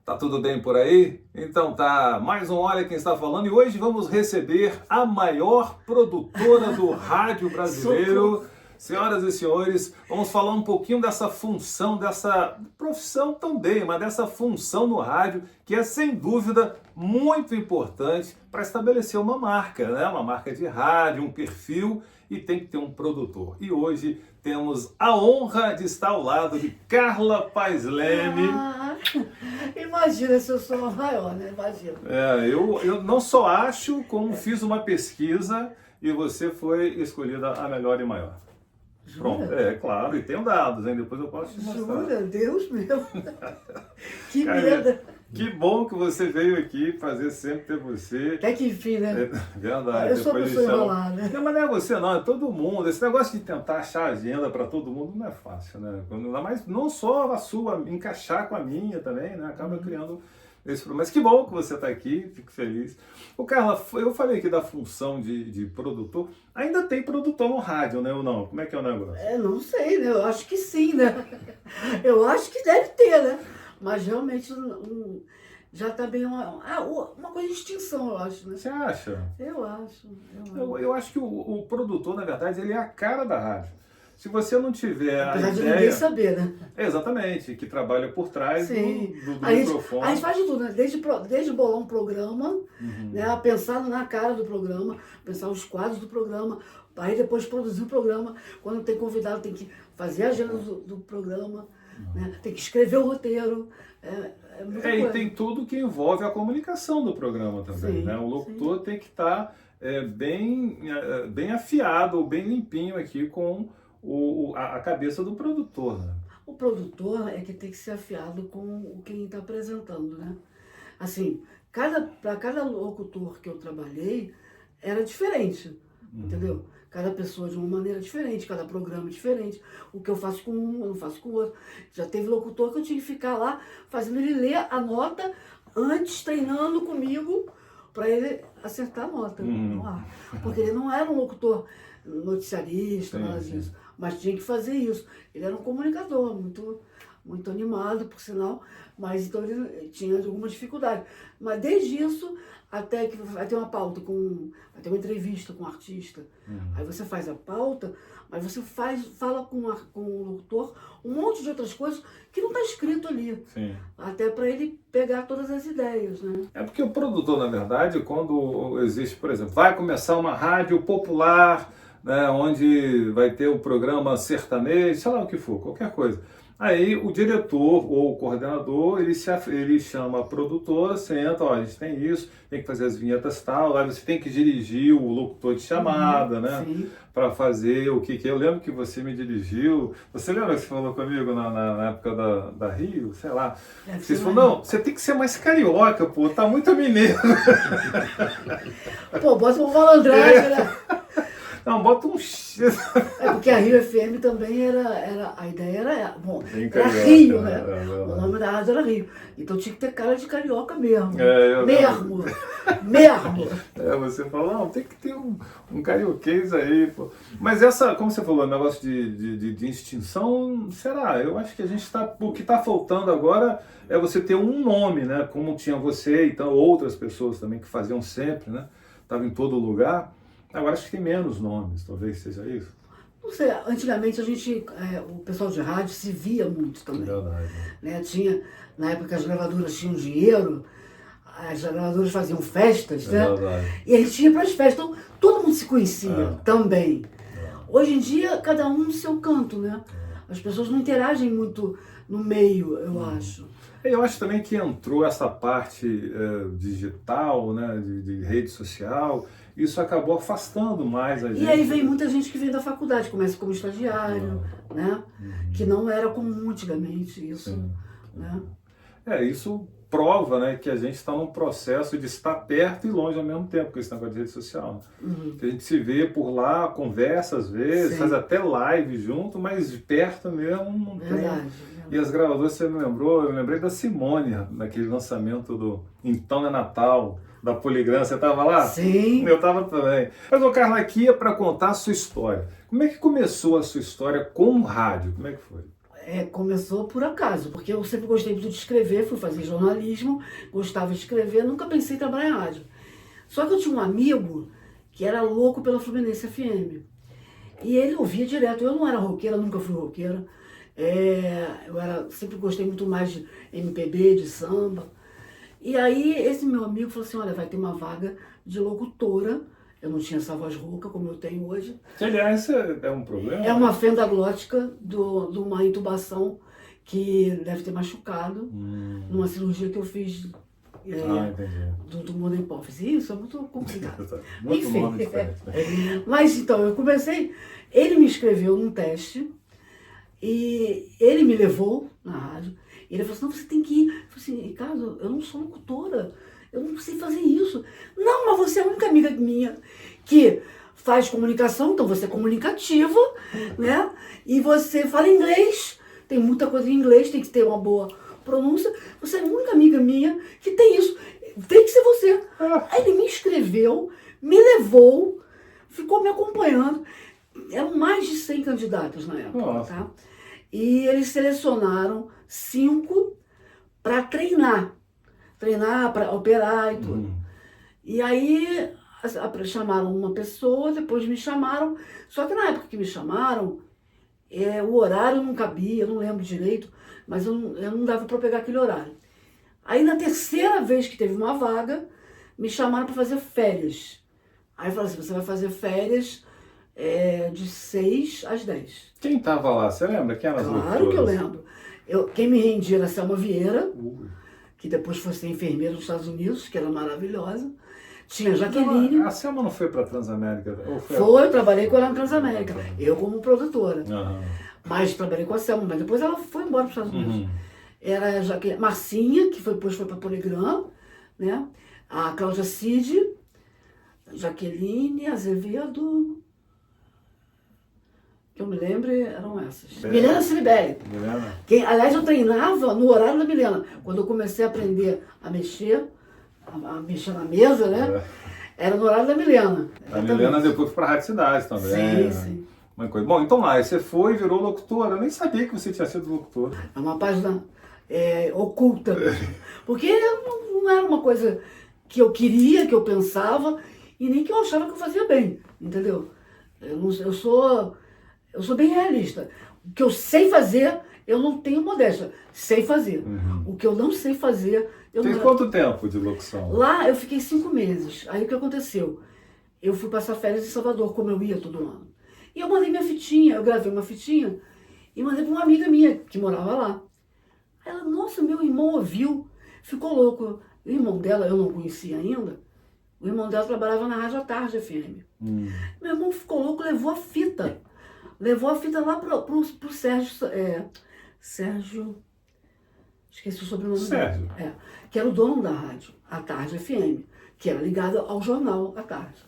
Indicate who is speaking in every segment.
Speaker 1: Tá tudo bem por aí? Então tá, mais um Olha Quem Está Falando e hoje vamos receber a maior produtora do rádio brasileiro. Senhoras e senhores, vamos falar um pouquinho dessa função, dessa profissão também, mas dessa função no rádio que é sem dúvida muito importante para estabelecer uma marca, né? Uma marca de rádio, um perfil e tem que ter um produtor. E hoje temos a honra de estar ao lado de Carla Paes Leme.
Speaker 2: Imagina se eu sou a maior, né? Imagina.
Speaker 1: Eu não só acho, como fiz uma pesquisa e você foi escolhida a melhor e maior.
Speaker 2: Jura?
Speaker 1: Pronto, claro, e tenho dados, hein? Depois eu posso te mostrar.
Speaker 2: Jura? Deus meu. Que
Speaker 1: Cara,
Speaker 2: medo.
Speaker 1: Que bom que você veio aqui fazer sempre ter você.
Speaker 2: Até que enfim, né?
Speaker 1: Verdade.
Speaker 2: Eu sou a pessoa enrolada.
Speaker 1: Não, mas não é você não, é todo mundo. Esse negócio de tentar achar agenda para todo mundo não é fácil, né? Mas não só a sua, encaixar com a minha também, né? Acaba criando esse problema. Mas que bom que você está aqui, fico feliz. O Carla, eu falei aqui da função de produtor. Ainda tem produtor no rádio, né? Ou não? Como é que é o negócio?
Speaker 2: Não sei, né? Eu acho que sim, né? Eu acho que deve ter, né? Mas realmente já está bem uma coisa de extinção, eu acho, né?
Speaker 1: Você acha?
Speaker 2: Eu acho.
Speaker 1: Eu acho que o produtor, na verdade, ele é a cara da rádio. Se você não tiver
Speaker 2: Apesar
Speaker 1: a
Speaker 2: de
Speaker 1: ideia...
Speaker 2: ninguém saber, né?
Speaker 1: Exatamente, que trabalha por trás do
Speaker 2: a
Speaker 1: microfone.
Speaker 2: A gente faz de tudo, né? Desde bolar um programa, né? Pensar na cara do programa, pensar os quadros do programa, aí depois produzir o programa. Quando tem convidado, tem que fazer a agenda do programa, né? Tem que escrever o roteiro.
Speaker 1: E tem tudo que envolve a comunicação do programa também, né? O locutor tem que estar bem afiado, bem limpinho aqui com a cabeça do produtor, né?
Speaker 2: O produtor é que tem que ser afiado com quem está apresentando, né? Assim, para cada locutor que eu trabalhei, era diferente, entendeu? Cada pessoa de uma maneira diferente, cada programa diferente. O que eu faço com um, eu não faço com o outro. Já teve locutor que eu tinha que ficar lá fazendo ele ler a nota antes, treinando comigo, para ele acertar a nota no ar. Porque ele não era um locutor noticiarista, nada disso. Mas tinha que fazer isso. Ele era um comunicador, muito animado, por sinal, mas então ele tinha alguma dificuldade. Mas desde isso, até que vai ter uma pauta, vai ter uma entrevista com um artista. Aí você faz a pauta, mas você fala com o locutor um monte de outras coisas que não está escrito ali.
Speaker 1: Sim.
Speaker 2: Até para ele pegar todas as ideias, né?
Speaker 1: É porque o produtor, na verdade, quando existe, por exemplo, vai começar uma rádio popular, né, onde vai ter o programa sertanejo, sei lá o que for, qualquer coisa. Aí o diretor ou o coordenador, ele chama a produtora, senta, ó, a gente tem isso, tem que fazer as vinhetas tal, aí você tem que dirigir o locutor de chamada, né? Para fazer o que. Eu lembro que você me dirigiu, você lembra que você falou comigo na época da Rio, sei lá. Você falou, não, você tem que ser mais carioca, pô, tá muito mineiro.
Speaker 2: Pô, bota uma malandragem, né?
Speaker 1: Não, bota um X.
Speaker 2: Porque a Rio FM também a ideia era
Speaker 1: carioca,
Speaker 2: Rio, né? O nome da rádio era Rio. Então tinha que ter cara de carioca mesmo. Mesmo.
Speaker 1: Você falou, não, tem que ter um carioquês aí, pô. Mas como você falou, o negócio de extinção, será? Eu acho que o que está faltando agora é você ter um nome, né? Como tinha você e então, outras pessoas também que faziam sempre, né? Estavam em todo lugar. Agora acho que tem menos nomes, talvez seja isso.
Speaker 2: Não sei, antigamente o pessoal de rádio se via muito também.
Speaker 1: Verdade.
Speaker 2: Né? Na época que as gravadoras tinham dinheiro, as gravadoras faziam festas, né?
Speaker 1: Verdade.
Speaker 2: E a gente ia para as festas, então todo mundo se conhecia também. Hoje em dia, cada um no seu canto, né? As pessoas não interagem muito no meio, eu acho.
Speaker 1: Eu acho também que entrou essa parte digital, né, de rede social, isso acabou afastando mais a gente.
Speaker 2: E aí vem muita gente que vem da faculdade, começa como estagiário, né? Que não era comum antigamente isso, né?
Speaker 1: Isso prova, né, que a gente está num processo de estar perto e longe ao mesmo tempo com esse negócio de rede social. Que a gente se vê por lá, conversa às vezes, faz até live junto, mas de perto mesmo não tem. E as gravadoras, você me lembrou, eu lembrei da Simone, naquele lançamento do Então é Natal, da Poligram, você estava lá?
Speaker 2: Sim.
Speaker 1: Eu estava também. Mas o Carla, aqui é para contar a sua história. Como é que começou a sua história com o rádio? Como é que foi?
Speaker 2: Começou por acaso, porque eu sempre gostei muito de escrever, fui fazer jornalismo, gostava de escrever, nunca pensei em trabalhar em rádio. Só que eu tinha um amigo que era louco pela Fluminense FM. E ele ouvia direto. Eu não era roqueira, nunca fui roqueira. Sempre gostei muito mais de MPB, de samba. E aí esse meu amigo falou assim, olha, vai ter uma vaga de locutora. Eu não tinha essa voz rouca como eu tenho hoje.
Speaker 1: Que, aliás, é um problema?
Speaker 2: É uma fenda glótica de uma intubação que deve ter machucado numa cirurgia que eu fiz do tumor da hipófise. Isso é muito complicado.
Speaker 1: Muito
Speaker 2: Enfim,
Speaker 1: nome diferente, né?
Speaker 2: Mas então, eu comecei, ele me inscreveu num teste e ele me levou na rádio. E ele falou assim, não, você tem que ir. Eu falei assim, Ricardo, eu não sou locutora, eu não sei fazer isso. Não, mas você é a única amiga minha que faz comunicação, então você é comunicativa, né? E você fala inglês, tem muita coisa em inglês, tem que ter uma boa pronúncia. Você é a única amiga minha que tem isso. Tem que ser você. Aí ele me inscreveu, me levou, ficou me acompanhando. Eram mais de 100 candidatos na época,
Speaker 1: Nossa.
Speaker 2: tá? E eles selecionaram 5 para treinar para operar e tudo. E aí chamaram uma pessoa, depois me chamaram, só que na época que me chamaram, o horário não cabia, eu não lembro direito, mas eu não dava para pegar aquele horário. Aí na terceira vez que teve uma vaga, me chamaram para fazer férias. Aí falaram assim, você vai fazer férias de 6 às 10.
Speaker 1: Quem estava lá? Você lembra? Quem eram as
Speaker 2: Claro que eu
Speaker 1: locutoras?
Speaker 2: lembro. Quem me rendia era a Selma Vieira, que depois foi ser enfermeira nos Estados Unidos, que era maravilhosa. Tinha a Jaqueline.
Speaker 1: A Selma não foi para a Transamérica? Ou
Speaker 2: Foi, trabalhei com ela na Transamérica. Eu como produtora.
Speaker 1: Aham.
Speaker 2: Mas trabalhei com a Selma, mas depois ela foi embora para os Estados Unidos. Era a Marcinha, que depois foi para Poligram, né? A Cláudia Cid, Jaqueline, Azevedo, que eu me lembro, eram essas. Milena Ciribelli.
Speaker 1: Milena?
Speaker 2: Aliás, eu treinava no horário da Milena. Quando eu comecei a aprender a mexer na mesa, né? Era no horário da Milena.
Speaker 1: A Milena depois foi para a Rádio Cidade também.
Speaker 2: Sim.
Speaker 1: Uma coisa. Bom, então lá, aí você foi e virou locutora. Eu nem sabia que você tinha sido locutora.
Speaker 2: É uma página oculta mesmo. Porque não era uma coisa que eu queria, que eu pensava, e nem que eu achava que eu fazia bem, entendeu? Eu sou bem realista. O que eu sei fazer, eu não tenho modéstia. Sei fazer. O que eu não sei fazer, eu
Speaker 1: Tem
Speaker 2: não...
Speaker 1: quanto tempo de locução?
Speaker 2: Lá eu fiquei 5 meses. Aí o que aconteceu? Eu fui passar férias em Salvador, como eu ia todo ano. E eu mandei minha fitinha, eu gravei uma fitinha e mandei para uma amiga minha que morava lá. Aí ela, nossa, meu irmão ouviu, ficou louco. O irmão dela, eu não conhecia ainda, o irmão dela trabalhava na Rádio à Tarde FM. Meu irmão ficou louco, levou a fita. Levou a fita lá pro Sérgio, esqueci o sobrenome
Speaker 1: Sérgio.
Speaker 2: dele. Que era o dono da rádio, a Tarde FM, que era ligado ao jornal à tarde.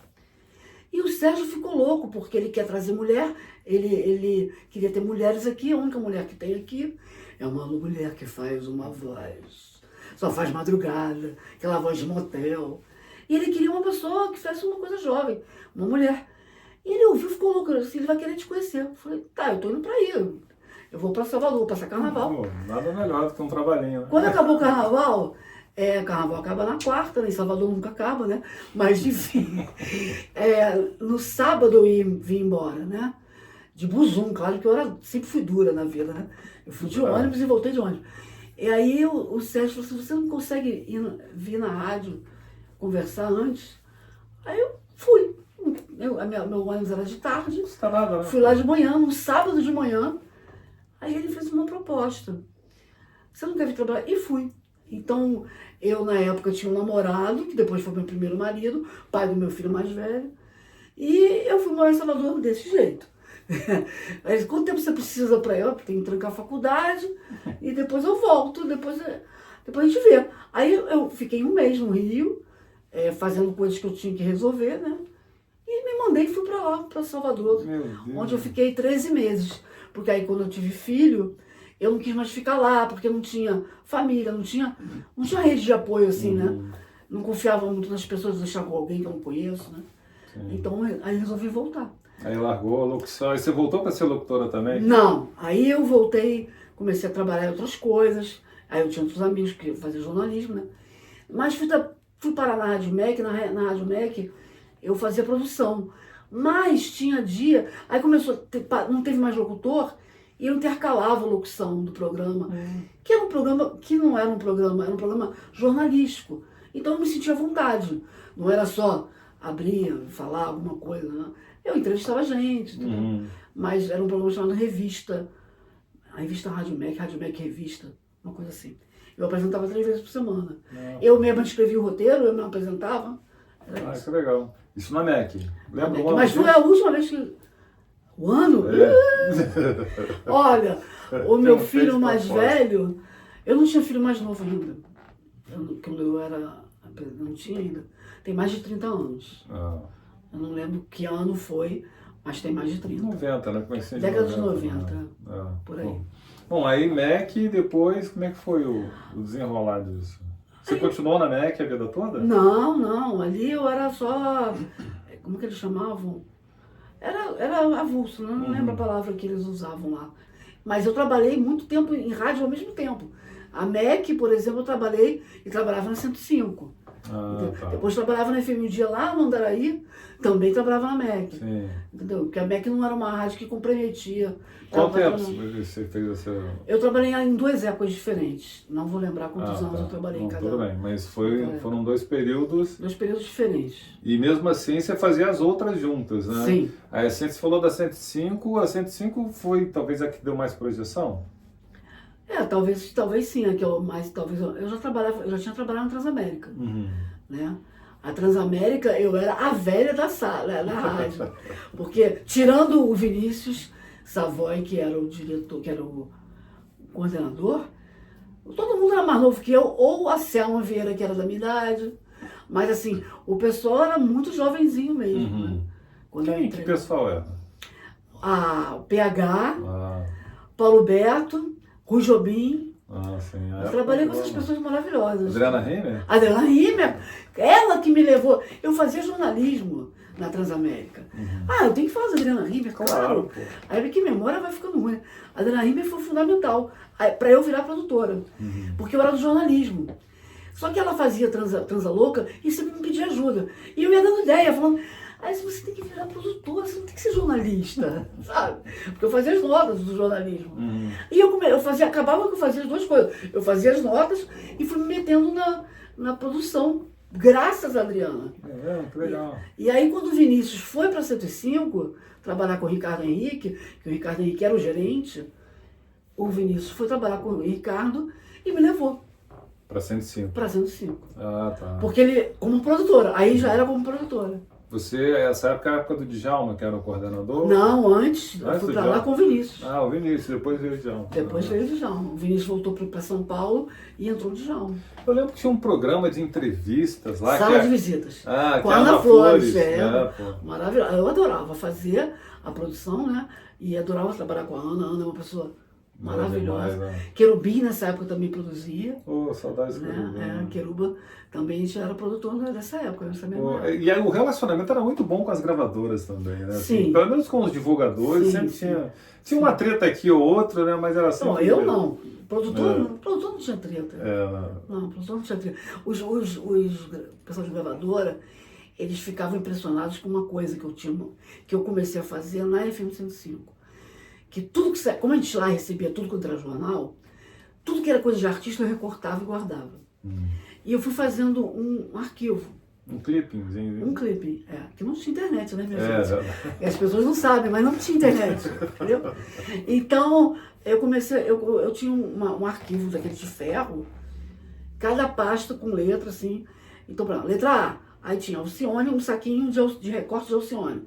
Speaker 2: E o Sérgio ficou louco, porque ele quer trazer mulher, ele queria ter mulheres aqui, a única mulher que tem aqui é uma mulher que faz uma voz, só faz madrugada, aquela voz de motel. E ele queria uma pessoa que fizesse uma coisa jovem, uma mulher. E ele ouviu, ficou louco, assim, ele vai querer te conhecer. Eu falei, tá, eu tô indo pra aí, eu vou pra Salvador, passar carnaval.
Speaker 1: Pô, nada melhor do que um trabalhinho, né?
Speaker 2: Quando acabou o carnaval, carnaval acaba na quarta, né? Em Salvador nunca acaba, né? Mas, enfim, no sábado eu vim embora, né? De busum, claro que eu sempre fui dura na vida, né? Eu fui de ônibus e voltei de ônibus. E aí o Sérgio falou assim, você não consegue vir na rádio conversar antes? Aí eu fui. Meu ônibus era de tarde,
Speaker 1: Tá nada, né?
Speaker 2: fui lá de manhã, no sábado de manhã. Aí ele fez uma proposta. Você não quer vir trabalhar? E fui. Então, eu na época tinha um namorado, que depois foi meu primeiro marido, pai do meu filho mais velho. E eu fui morar em Salvador desse jeito. Aí, quanto tempo você precisa para eu? Tenho que trancar a faculdade e depois eu volto, depois a gente vê. Aí eu fiquei 1 mês no Rio, fazendo coisas que eu tinha que resolver, né? E me mandei e fui para lá, para Salvador, onde eu fiquei 13 meses. Porque aí quando eu tive filho, eu não quis mais ficar lá, porque não tinha família, não tinha rede de apoio assim, né? Não confiava muito nas pessoas, deixar com alguém que eu não conheço, né? Então aí resolvi voltar.
Speaker 1: Aí largou a locução. Aí você voltou para ser locutora também?
Speaker 2: Não, aí eu voltei comecei a trabalhar em outras coisas, aí eu tinha outros amigos que faziam jornalismo, né? Mas fui parar na Rádio MEC, na Rádio MEC eu fazia produção. Mas tinha dia, aí começou, não teve mais locutor, e eu intercalava a locução do programa, que era um programa, que não era um programa, era um programa jornalístico. Então eu me sentia à vontade. Não era só abrir, falar alguma coisa, né? Eu entrevistava gente, entendeu? Mas era um programa chamado Revista, a revista Rádio MEC Revista, uma coisa assim. Eu apresentava 3 vezes por semana. Eu mesma escrevia o roteiro, eu me apresentava.
Speaker 1: Que legal. Isso na MEC. Lembra o ano
Speaker 2: Mas
Speaker 1: disso?
Speaker 2: foi a última vez que... O ano? Olha, o meu filho mais velho... Eu não tinha filho mais novo ainda. Quando eu era... Não tinha ainda. Tem mais de 30 anos. Eu não lembro que ano foi, mas tem mais de 30.
Speaker 1: 90, né? Comecei
Speaker 2: Década de 90, por aí.
Speaker 1: Bom, aí MEC, depois, como é que foi o desenrolar disso? Você continuou na MEC a vida toda?
Speaker 2: Não. Ali eu era só... Como que eles chamavam? Era avulso, não lembro a palavra que eles usavam lá. Mas eu trabalhei muito tempo em rádio ao mesmo tempo. A MEC, por exemplo, eu trabalhei e trabalhava na 105.
Speaker 1: Tá.
Speaker 2: Depois trabalhava na FM um dia lá no Andaraí, também trabalhava na MEC.
Speaker 1: Sim.
Speaker 2: Entendeu? Porque a MEC não era uma rádio que comprometia.
Speaker 1: Quanto tempo você fez essa...
Speaker 2: Eu trabalhei em 2 épocas diferentes. Não vou lembrar quantos anos eu trabalhei em cada
Speaker 1: Tudo bem, mas foram 2 períodos.
Speaker 2: 2 períodos diferentes.
Speaker 1: E mesmo assim você fazia as outras juntas, né?
Speaker 2: Sim.
Speaker 1: Aí você falou da 105, a 105 foi talvez a que deu mais projeção?
Speaker 2: Talvez sim, eu já tinha trabalhado na Transamérica, né? A Transamérica, eu era a velha da sala, da rádio, porque tirando o Vinícius Savoy, que era o diretor, que era o coordenador, todo mundo era mais novo que eu, ou a Selma Vieira, que era da minha idade, mas assim, o pessoal era muito jovenzinho mesmo, né? Quando
Speaker 1: Que pessoal era?
Speaker 2: O PH, Paulo Beto, Rui Jobim.
Speaker 1: Sim.
Speaker 2: Eu trabalhei com essas pessoas maravilhosas.
Speaker 1: Adriana Rimer?
Speaker 2: Adriana Rimer, ela que me levou. Eu fazia jornalismo na Transamérica. Eu tenho que falar da Adriana Rimer, claro. Aí que memória vai ficando ruim. A Adriana Rimer foi fundamental para eu virar produtora, porque eu era do jornalismo. Só que ela fazia transa louca e sempre me pedia ajuda. E eu ia dando ideia, falando... Aí você tem que virar produtora, você não tem que ser jornalista, sabe? Porque eu fazia as notas do jornalismo. E acabava que eu fazia as 2 coisas. Eu fazia as notas e fui me metendo na produção, graças a Adriana.
Speaker 1: Que legal.
Speaker 2: E aí quando o Vinícius foi para 105, trabalhar com o Ricardo Henrique, que o Ricardo Henrique era o gerente, o Vinícius foi trabalhar com o Ricardo e me levou.
Speaker 1: Para 105?
Speaker 2: Para 105.
Speaker 1: Tá.
Speaker 2: Porque ele, como produtora, aí já era como produtora.
Speaker 1: Você, essa época é a época do Djalma, que era o coordenador?
Speaker 2: Não, antes. Eu fui pra lá com o Vinícius.
Speaker 1: O Vinícius, depois veio o Djalma.
Speaker 2: Depois veio o Djalma. O Vinícius voltou para São Paulo e entrou o Djalma.
Speaker 1: Eu lembro que tinha um programa de entrevistas lá.
Speaker 2: Sala de visitas.
Speaker 1: Com
Speaker 2: a Ana Flores.
Speaker 1: Maravilhoso.
Speaker 2: Eu adorava fazer a produção, né? E adorava trabalhar com a Ana. A Ana é uma pessoa maravilhosa. Querubim nessa época também produzia.
Speaker 1: Saudades do Querubim.
Speaker 2: Queruba também já era produtor dessa época, nessa mesma época.
Speaker 1: E aí, o relacionamento era muito bom com as gravadoras também, né?
Speaker 2: Sim.
Speaker 1: Assim, pelo menos com os divulgadores, sempre tinha uma treta aqui ou outra, né? Mas era sempre...
Speaker 2: Não, eu não. Produtor não tinha treta.
Speaker 1: Não,
Speaker 2: produtor não tinha treta. Os pessoal de gravadora, eles ficavam impressionados com uma coisa que eu comecei a fazer na FM 105. Que tudo que... Como a gente lá recebia tudo quanto era jornal, tudo que era coisa de artista eu recortava e guardava. E eu fui fazendo um arquivo.
Speaker 1: Um clippingzinho.
Speaker 2: Um clipping, que não tinha internet, né, minha gente? E as pessoas não sabem, mas não tinha internet, entendeu? Então, eu tinha um arquivo daquele de ferro, cada pasta com letra, assim. Então, letra A, aí tinha Alcione, um saquinho de recortes de Alcione.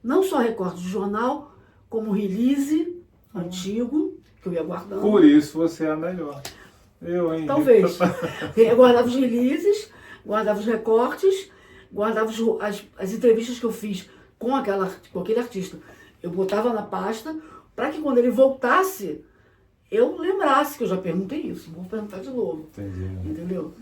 Speaker 2: Não só recortes de jornal, como release antigo, que eu ia guardando.
Speaker 1: Por isso você é a melhor.
Speaker 2: Talvez. Eu guardava os releases, guardava os recortes, guardava as entrevistas que eu fiz com aquele artista. Eu botava na pasta para que quando ele voltasse, eu lembrasse, que eu já perguntei isso, vou perguntar de novo.
Speaker 1: Entendi.
Speaker 2: Entendeu?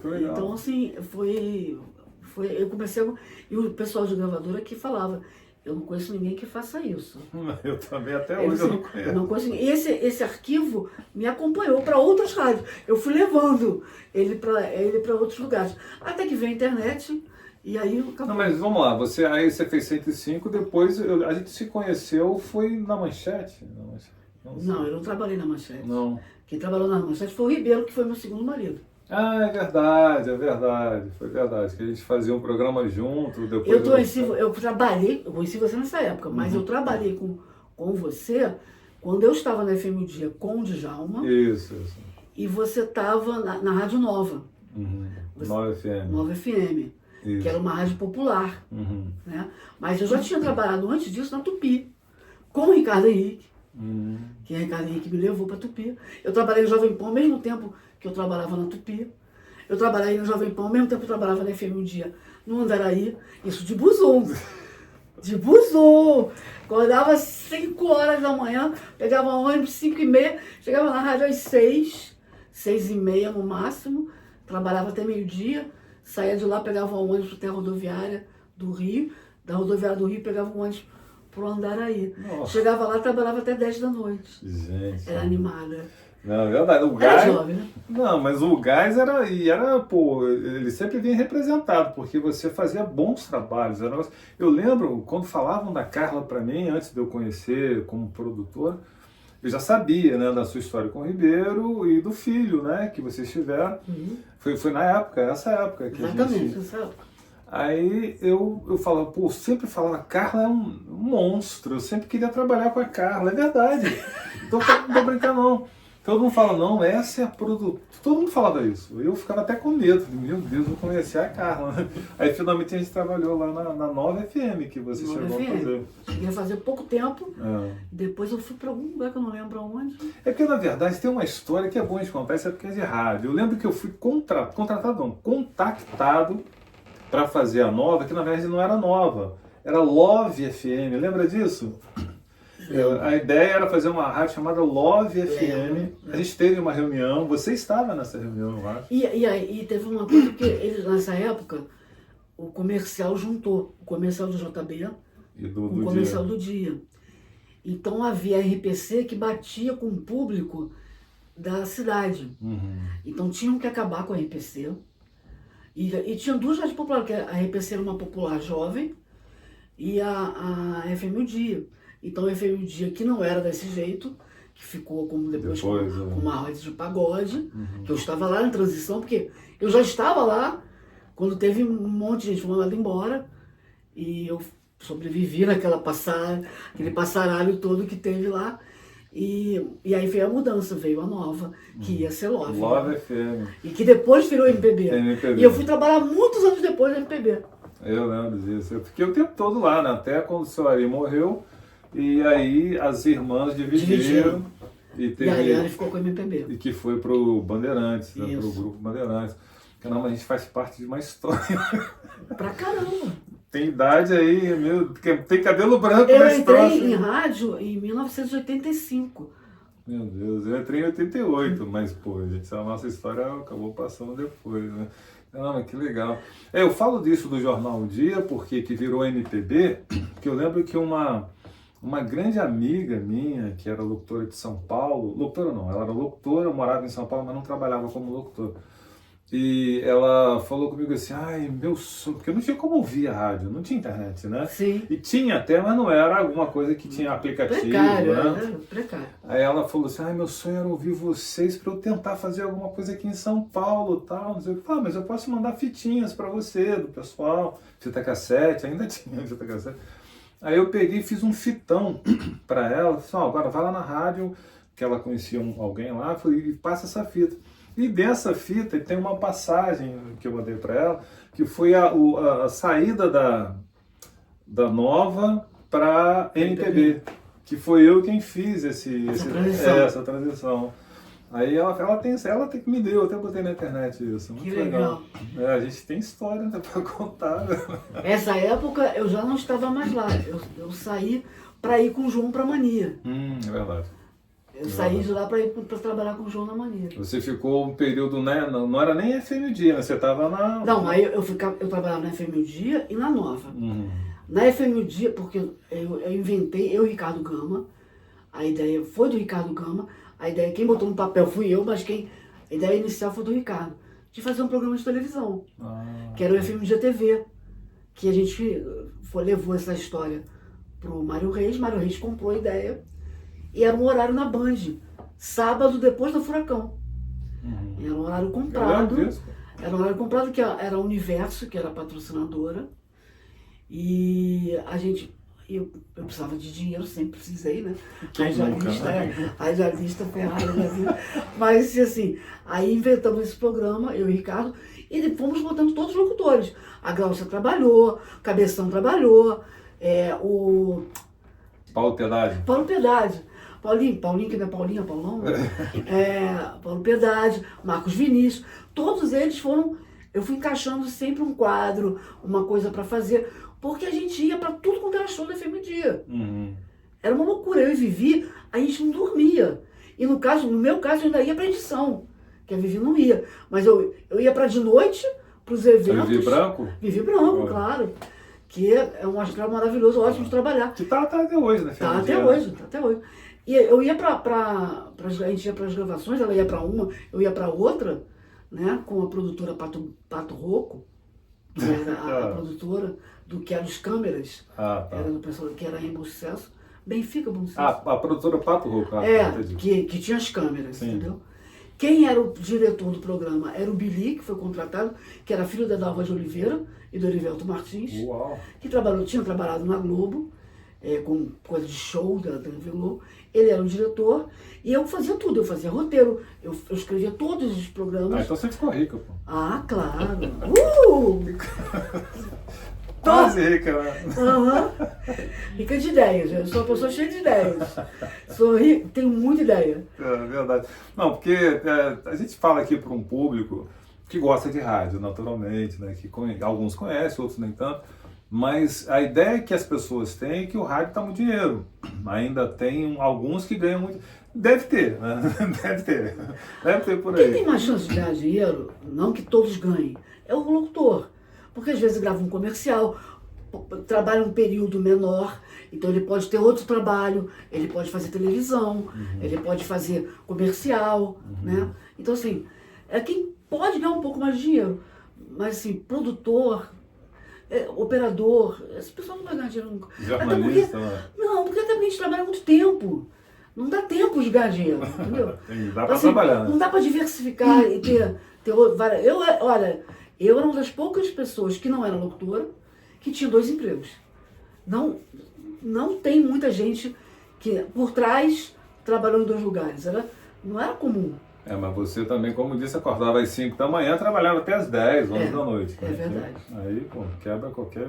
Speaker 1: Que legal.
Speaker 2: Então, assim, eu comecei... E o pessoal de gravadora que falava, Eu não conheço ninguém que faça isso.
Speaker 1: Eu também, até hoje, eu não conheço.
Speaker 2: Não conheço ninguém. Esse arquivo me acompanhou para outras rádios. Eu fui levando ele para outros lugares. Até que veio a internet e aí acabou.
Speaker 1: Não, mas vamos lá, aí você fez 105, depois a gente se conheceu, foi na Manchete?
Speaker 2: Não, eu não trabalhei na Manchete.
Speaker 1: Não.
Speaker 2: Quem trabalhou na Manchete foi o Ribeiro, que foi meu segundo marido.
Speaker 1: Ah, é verdade, foi verdade, que a gente fazia um programa junto, depois...
Speaker 2: Eu conheci você nessa época, mas eu trabalhei com você quando eu estava na FM o Dia com o Djalma.
Speaker 1: Isso.
Speaker 2: E você estava na Rádio Nova.
Speaker 1: Nova FM.
Speaker 2: Nova FM,
Speaker 1: Isso.
Speaker 2: que era uma rádio popular. Né? Mas eu já tinha trabalhado antes disso na Tupi, com o Ricardo Henrique. Que o Ricardo Henrique me levou para Tupi. Eu trabalhei no Jovem Pan ao mesmo tempo que eu trabalhava na Tupi. Eu trabalhei no Jovem Pan ao mesmo tempo que eu trabalhava na FM um Dia no Andaraí. Isso de busão. De busão. Acordava às 5 horas da manhã, pegava ônibus 5h30, chegava na rádio às 6, 6h30 no máximo. Trabalhava até meio-dia, saía de lá, pegava um ônibus até a rodoviária do Rio. Da rodoviária do Rio, pegava um ônibus pro Andaraí.
Speaker 1: Nossa.
Speaker 2: Chegava lá, trabalhava até 10 da noite.
Speaker 1: Gente.
Speaker 2: Era animada.
Speaker 1: Não, é verdade. O
Speaker 2: Era
Speaker 1: gás.
Speaker 2: jovem, né?
Speaker 1: Não, mas o gás pô, ele sempre vinha representado, porque você fazia bons trabalhos. Eu lembro quando falavam da Carla para mim, antes de eu conhecer como produtor, eu já sabia, né, da sua história com o Ribeiro e do filho, né, que vocês tiveram. Foi na época, essa época que
Speaker 2: Exatamente, essa época.
Speaker 1: Aí eu falava, pô, sempre falava, a Carla é um monstro, eu sempre queria trabalhar com a Carla, é verdade. Então não tô brincando não. Todo mundo fala, não, essa é a produtora. Todo mundo falava isso. Eu ficava até com medo. Meu Deus, vou conhecer a Carla. Aí finalmente a gente trabalhou lá na Nova FM, que você chegou a fazer.
Speaker 2: Cheguei a fazer pouco tempo. Depois eu fui para algum lugar que eu não lembro aonde.
Speaker 1: É porque, na verdade, tem uma história que é bom de contar, essa época de rádio. Eu lembro que eu fui contactado para fazer a Nova, que na verdade não era Nova. Era Love FM. Lembra disso? A ideia era fazer uma rádio chamada Love FM. A gente teve uma reunião, você estava nessa reunião, eu acho.
Speaker 2: E teve uma coisa que eles, nessa época, o comercial juntou o comercial do JB
Speaker 1: e
Speaker 2: com o comercial do Dia. Então havia RPC que batia com o público da cidade. Então tinham que acabar com a RPC. E tinha duas rádios populares, que a RPC era uma popular jovem e a FM o Dia. Então o FM o Dia, que não era desse jeito, que ficou como depois com uma rádio de pagode, que eu estava lá na transição, porque eu já estava lá quando teve um monte de gente mandada embora, e eu sobrevivi naquela aquele passaralho todo que teve lá. E aí veio a mudança, veio a Nova, que ia ser Love.
Speaker 1: Love FM.
Speaker 2: E que depois virou MPB.
Speaker 1: MPB.
Speaker 2: E eu fui trabalhar muitos anos depois da MPB.
Speaker 1: Eu lembro disso. Eu fiquei o tempo todo lá, né? Até quando o seu Ari morreu. E aí as irmãs dividiram. E
Speaker 2: a Ariane ficou com o MPB.
Speaker 1: E que foi pro Bandeirantes, né? Pro grupo Bandeirantes. Caramba, a gente faz parte de uma história.
Speaker 2: Pra caramba.
Speaker 1: Tem idade aí, tem cabelo branco
Speaker 2: eu
Speaker 1: na história.
Speaker 2: Eu entrei em rádio em 1985.
Speaker 1: Meu Deus, eu entrei em 88, mas pô, gente, a nossa história acabou passando depois, né? Caramba, que legal. Eu falo disso do Jornal O Dia, porque que virou MPB, que eu lembro que uma grande amiga minha, que era locutora de São Paulo, locutora não, ela era locutora, morava em São Paulo, mas não trabalhava como locutora. E ela falou comigo assim, ai, meu sonho, porque não tinha como ouvir a rádio, não tinha internet, né?
Speaker 2: Sim.
Speaker 1: E tinha até, mas não era alguma coisa que tinha aplicativo,
Speaker 2: precário,
Speaker 1: né?
Speaker 2: Precário.
Speaker 1: Aí ela falou assim, ai, meu sonho era ouvir vocês para eu tentar fazer alguma coisa aqui em São Paulo, tal, não sei o que. Mas eu posso mandar fitinhas para você, do pessoal, fita cassete, ainda tinha fita cassete. Aí eu peguei e fiz um fitão para ela, falei, agora vai lá na rádio, que ela conhecia alguém lá, falei, e passa essa fita. E dessa fita tem uma passagem que eu mandei para ela, que foi a saída da Nova para MPB, que foi eu quem fiz essa transição. Aí ela tem que me deu, até botei na internet isso. Muito
Speaker 2: que legal.
Speaker 1: A gente tem história, né, para contar.
Speaker 2: Essa época eu já não estava mais lá, eu saí para ir com o João para Mania.
Speaker 1: É verdade.
Speaker 2: Eu saí de lá para trabalhar com o João na Mania.
Speaker 1: Você ficou um período, né? Não era nem FM o Dia, né? Você estava na...
Speaker 2: Não, aí eu trabalhava na FM o Dia e na Nova. Na FM o Dia, porque eu inventei, eu e Ricardo Gama, a ideia foi do Ricardo Gama, a ideia, quem botou no papel fui eu, mas a ideia inicial foi do Ricardo, de fazer um programa de televisão, que era o FM Dia TV, que a gente levou essa história pro Mário Reis comprou a ideia, e era um horário na Band, sábado depois do Furacão. Era um horário comprado. Era um horário comprado, que era a Universo, que era a patrocinadora. E eu precisava de dinheiro, sempre precisei, né? Haja vista, Ferrari da vida. Mas assim, aí inventamos esse programa, eu e o Ricardo, e fomos botando todos os locutores. A Glaucia trabalhou, Cabeção trabalhou, o
Speaker 1: Paulo Piedade.
Speaker 2: Paulinho, que não é Paulinho, é Paulão. Paulo Piedade, Marcos Vinícius, todos eles eu fui encaixando sempre um quadro, uma coisa para fazer, porque a gente ia para tudo quanto era show da FM Dia. Era uma loucura, eu e Vivi, a gente não dormia. E no meu caso, eu ainda ia para edição, que a Vivi não ia. Mas eu ia para de noite, para os eventos.
Speaker 1: Vivi Branco?
Speaker 2: Vivi Branco, claro. Que é um astral maravilhoso, ótimo de trabalhar.
Speaker 1: Que tá até hoje, né?
Speaker 2: Tá até hoje. E eu ia a gente ia para as gravações, ela ia para uma, eu ia para outra, né? Com a produtora Pato Rocco, que era a produtora do que eram os câmeras, era do pessoal que era Rainbow Sucesso, Benfica, Bom Sucesso.
Speaker 1: A produtora Pato Rocco.
Speaker 2: Que tinha as câmeras, entendeu? Quem era o diretor do programa era o Billy, que foi contratado, que era filho da Dalva de Oliveira e do Erivelto Martins, que tinha trabalhado na Globo, com coisa de show da TV Globo. Ele era o diretor e eu fazia tudo, eu fazia roteiro, eu escrevia todos os programas.
Speaker 1: Então você ficou rica, pô.
Speaker 2: Claro!
Speaker 1: Quase rica, né?
Speaker 2: Rica de ideias, eu sou uma pessoa cheia de ideias. Sou rica, tenho muita ideia.
Speaker 1: É verdade. Não, porque a gente fala aqui para um público que gosta de rádio, naturalmente, né? Que alguns conhecem, outros nem tanto. Mas a ideia que as pessoas têm é que o rádio está muito dinheiro. Ainda tem alguns que ganham muito. Deve ter, né? Deve ter por aí.
Speaker 2: Quem tem mais chance de ganhar dinheiro, não que todos ganhem, é o locutor. Porque às vezes grava um comercial, trabalha um período menor, então ele pode ter outro trabalho, ele pode fazer televisão, ele pode fazer comercial, né? Então assim, é quem pode ganhar um pouco mais de dinheiro. Mas assim, produtor, operador, esse pessoal não vai ganhar dinheiro nunca.
Speaker 1: Jornalista,
Speaker 2: porque até porque a gente trabalha muito tempo. Não dá tempo de ganhar dinheiro, entendeu?
Speaker 1: Dá para trabalhar, né?
Speaker 2: Não dá para diversificar e ter várias. Eu era uma das poucas pessoas que não era locutora, que tinha 2 empregos. Não tem muita gente que por trás trabalhou em 2 lugares. Não era comum.
Speaker 1: Mas você também, como disse, acordava às 5 da manhã, trabalhava até às 10, 11 da noite.
Speaker 2: É verdade.
Speaker 1: Aí, pô, quebra qualquer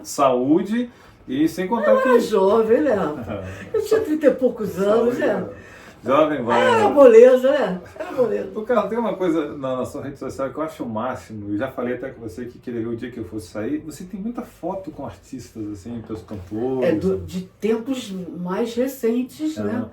Speaker 1: saúde e sem contar
Speaker 2: eu era jovem, né? Eu tinha 30 e poucos anos,
Speaker 1: Jovem vai.
Speaker 2: Era moleza, né? Era moleza.
Speaker 1: O cara, tem uma coisa na sua rede social que eu acho o máximo, eu já falei até com você que queria ver o dia que eu fosse sair, você tem muita foto com artistas, assim, teus cantores.
Speaker 2: De tempos mais recentes, né?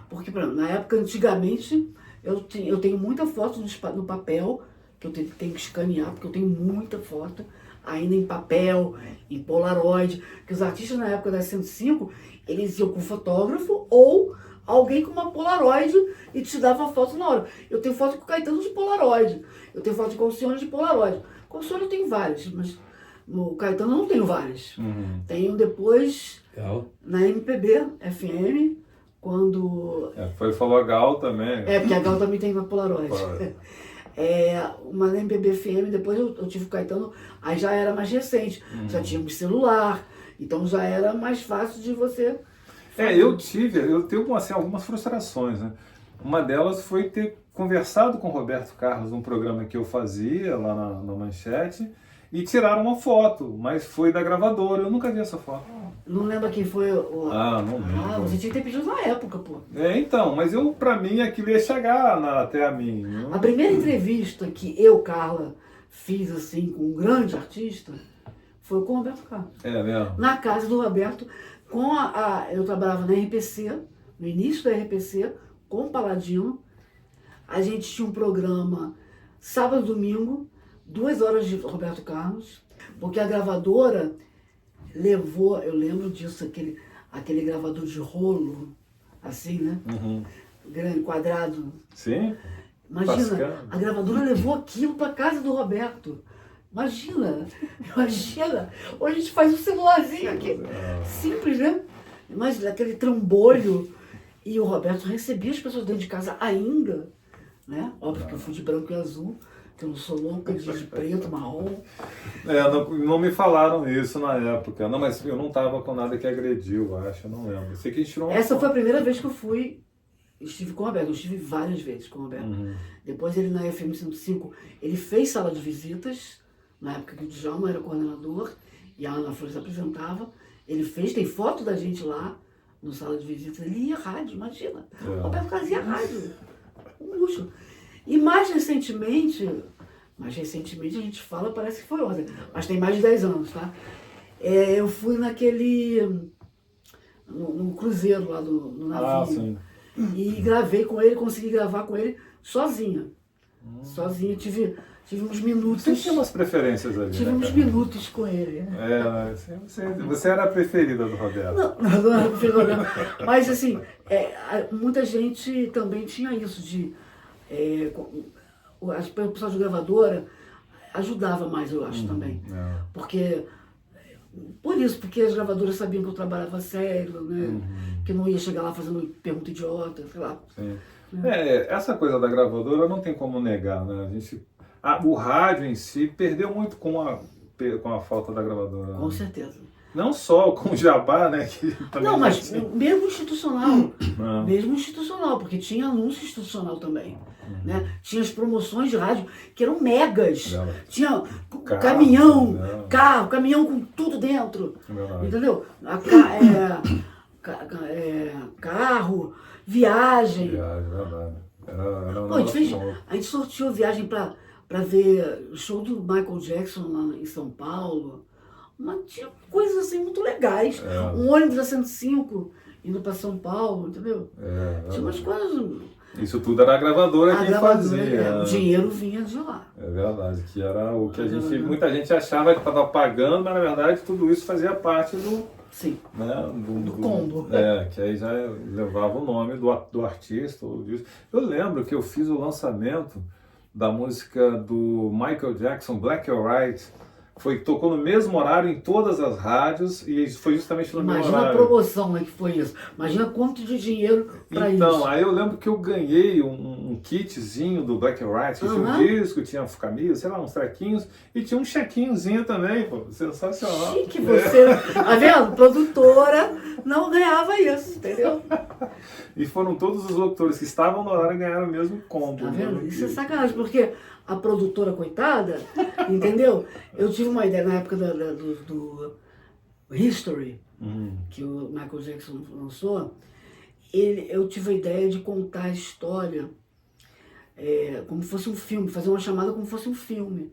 Speaker 2: Porque, na época, antigamente, eu tenho muita foto no papel, que eu tenho que escanear, porque eu tenho muita foto, ainda em papel, em Polaroid, que os artistas na época da 105, eles iam com fotógrafo ou alguém com uma Polaroid e te dava a foto na hora. Eu tenho foto com o Caetano de Polaroid, eu tenho foto com o Alcione de Polaroid. Com o Alcione eu tenho várias, mas no Caetano eu não tenho várias. Tenho depois na MPB FM, quando...
Speaker 1: falou a Gal também.
Speaker 2: Porque a Gal também tem uma Polaroid. Uma na MPB FM, depois eu tive o Caetano, aí já era mais recente, já tínhamos celular, então já era mais fácil de você... eu tenho assim, algumas frustrações, né? Uma delas foi ter conversado com o Roberto Carlos num programa que eu fazia lá na Manchete e tiraram uma foto, mas foi da gravadora, eu nunca vi essa foto. Não lembra quem foi o...
Speaker 1: não lembro.
Speaker 2: Você tinha que ter pedido na época, pô.
Speaker 1: Então, mas pra mim aquilo ia chegar até a mim.
Speaker 2: A primeira entrevista que eu, Carla, fiz assim com um grande artista foi com o Roberto Carlos.
Speaker 1: Mesmo?
Speaker 2: Na casa do Roberto, eu trabalhava na RPC, no início da RPC, com o Paladino. A gente tinha um programa sábado e domingo, 2 horas de Roberto Carlos, porque a gravadora levou, eu lembro disso, aquele gravador de rolo, assim, né? Grande, quadrado.
Speaker 1: Sim?
Speaker 2: Imagina,
Speaker 1: Pascal.
Speaker 2: a gravadora levou aquilo para casa do Roberto. Imagina. Hoje a gente faz um celularzinho aqui, simples, né? Imagina, aquele trambolho. E o Roberto recebia as pessoas dentro de casa ainda, né? Óbvio que eu fui de branco e azul, que eu não sou louca de preto, marrom.
Speaker 1: Não me falaram isso na época. Não, mas eu não tava com nada que agrediu, eu acho, eu não lembro. Eu sei que a gente tirou uma
Speaker 2: Essa
Speaker 1: foto.
Speaker 2: foi a primeira vez que estive com o Roberto. Eu estive várias vezes com o Roberto. Depois ele na FM 105, ele fez sala de visitas, na época que o Djalma era coordenador e a Ana Flores apresentava. Ele fez, tem foto da gente lá no sala de visitas. Ele ia rádio, imagina. O Roberto fazia rádio. Um luxo. E mais recentemente a gente fala, parece que foi ontem, mas tem mais de 10 anos, tá? Eu fui no cruzeiro lá no navio.
Speaker 1: Sim.
Speaker 2: E gravei com ele, consegui gravar com ele sozinha. Sozinha, tive uns minutos.
Speaker 1: Você tinha umas preferências ali,
Speaker 2: Tive
Speaker 1: né,
Speaker 2: uns
Speaker 1: cara?
Speaker 2: minutos com ele.
Speaker 1: Você era a preferida do Roberto.
Speaker 2: Não era preferida, não. Mas assim, muita gente também tinha isso de... o pessoal de gravadora ajudava mais, eu acho, também. Porque as gravadoras sabiam que eu trabalhava sério, né? Que eu não ia chegar lá fazendo pergunta idiota, sei lá.
Speaker 1: Sim. Essa coisa da gravadora não tem como negar, né? O rádio em si perdeu muito com a falta da gravadora.
Speaker 2: Com certeza.
Speaker 1: Não só com o Jabá, né? Que também
Speaker 2: Não, mas mesmo institucional.
Speaker 1: Não.
Speaker 2: Mesmo institucional, porque tinha anúncio institucional também. Né? Tinha as promoções de rádio que eram megas. Tinha caminhão com tudo dentro. Entendeu? Carro, viagem.
Speaker 1: Verdade.
Speaker 2: Pô, a gente sorteou viagem para ver o show do Michael Jackson lá em São Paulo. Mas tinha coisas assim muito legais. Um ônibus da 105 indo para São Paulo, entendeu? Tinha umas coisas.
Speaker 1: Isso tudo era a gravadora que fazia.
Speaker 2: O dinheiro vinha de lá.
Speaker 1: É verdade, que era o que muita gente achava que estava pagando, mas na verdade tudo isso fazia parte do...
Speaker 2: Sim.
Speaker 1: Né,
Speaker 2: do combo.
Speaker 1: Que aí já levava o nome do artista. Ou disso. Eu lembro que eu fiz o lançamento da música do Michael Jackson, Black or White, tocou no mesmo horário em todas as rádios e foi justamente no mesmo horário.
Speaker 2: Imagina a promoção, né, que foi isso. Imagina quanto de dinheiro para isso.
Speaker 1: Então, aí eu lembro que eu ganhei um kitzinho do Black or White, que tinha um disco, tinha camisa, sei lá, uns trequinhos, e tinha um chequinhozinho também, pô, sensacional.
Speaker 2: Chique você, tá vendo? Produtora não ganhava isso, entendeu?
Speaker 1: E foram todos os locutores que estavam no horário e ganharam o mesmo combo.
Speaker 2: Tá vendo? Isso é sacanagem, porque a produtora, coitada, entendeu? Eu tive uma ideia na época do History, que o Michael Jackson lançou, eu tive a ideia de contar a história como fosse um filme, fazer uma chamada como fosse um filme.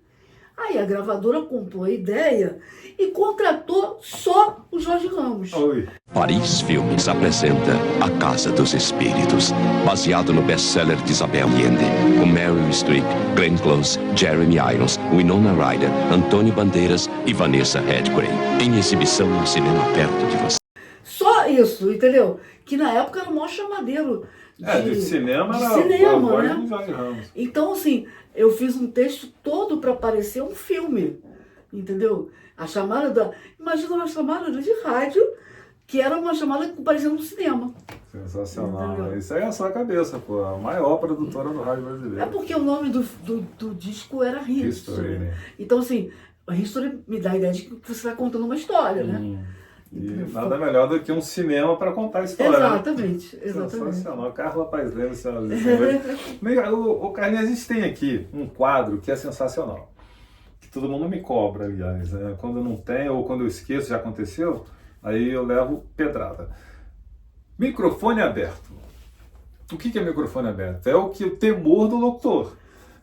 Speaker 2: Aí a gravadora comprou a ideia e contratou só o Jorge Ramos.
Speaker 1: Oi.
Speaker 3: Paris Filmes apresenta A Casa dos Espíritos, baseado no best-seller de Isabel Allende, com Meryl Streep, Glenn Close, Jeremy Irons, Winona Ryder, Antônio Bandeiras e Vanessa Redgrave. Em exibição no cinema perto de você.
Speaker 2: Só isso, entendeu? Que na época era o maior chamadeiro
Speaker 1: de cinema,
Speaker 2: era
Speaker 1: a voz
Speaker 2: né?
Speaker 1: do Jorge Ramos.
Speaker 2: Então, assim, eu fiz um texto todo para parecer um filme, entendeu? Imagina uma chamada de rádio, que era uma chamada que parecia um cinema.
Speaker 1: Sensacional.
Speaker 2: Entendeu?
Speaker 1: Isso aí é a sua cabeça, pô. A maior produtora do rádio brasileiro.
Speaker 2: É porque o nome do disco era History.
Speaker 1: Né?
Speaker 2: Então, assim, a History me dá a ideia de que você está contando uma história, né?
Speaker 1: E nada melhor do que um cinema para contar a história.
Speaker 2: Exatamente.
Speaker 1: Sensacional. Carla Paes Leme, o Carlinhos, a gente tem aqui um quadro que é sensacional. Que todo mundo me cobra, aliás. Né? Quando não tem, ou quando eu esqueço, já aconteceu, aí eu levo pedrada. Microfone aberto. O que é microfone aberto? É o temor do locutor.